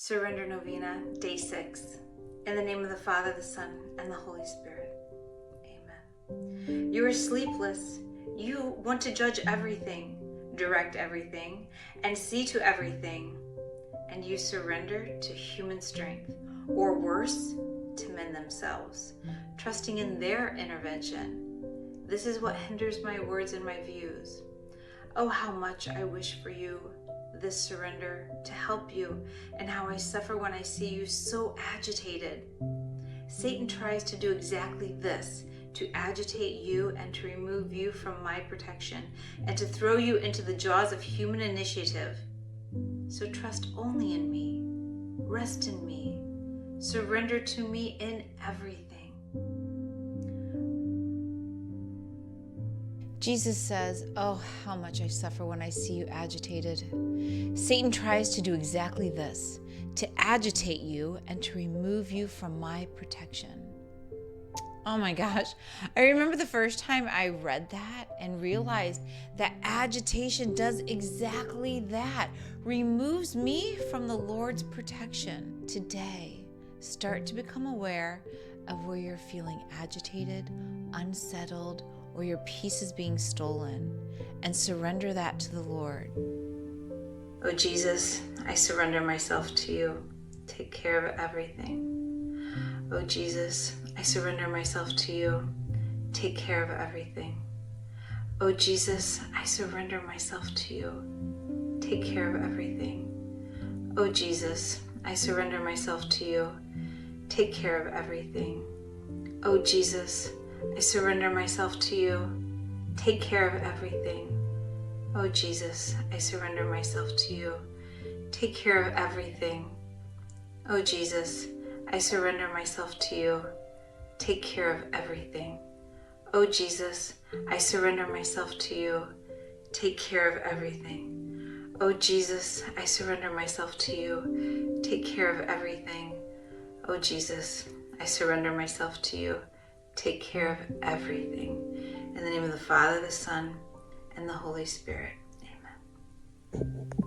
Surrender Novena, Day 6. In the name of the Father, the Son, and the Holy Spirit. Amen. You are sleepless. You want to judge everything, direct everything, and see to everything. And you surrender to human strength, or worse, to men themselves, trusting in their intervention. This is what hinders my words and my views. Oh, how much I wish for you this surrender to help you, and how I suffer when I see you so agitated. Satan tries to do exactly this, to agitate you and to remove you from my protection, and to throw you into the jaws of human initiative. So trust only in me, rest in me, surrender to me in everything. Jesus says, oh, how much I suffer when I see you agitated. Satan tries to do exactly this, to agitate you and to remove you from my protection. Oh my gosh, I remember the first time I read that and realized that agitation does exactly that, removes me from the Lord's protection. Today, start to become aware of where you're feeling agitated, unsettled, or your peace is being stolen, and surrender that to the Lord. Oh Jesus, I surrender myself to you. Take care of everything. Oh Jesus, I surrender myself to you. Take care of everything. Oh Jesus, I surrender myself to you. Take care of everything. Oh Jesus, I surrender myself to you. Take care of everything. Oh Jesus, I surrender myself to you. Take care of everything. Oh Jesus, I surrender myself to you. Take care of everything. Oh Jesus, I surrender myself to you. Take care of everything. Oh Jesus, I surrender myself to you. Take care of everything. Oh Jesus, I surrender myself to you. Take care of everything. Oh Jesus, I surrender myself to you. Take care of everything. In the name of the Father, the Son, and the Holy Spirit. Amen.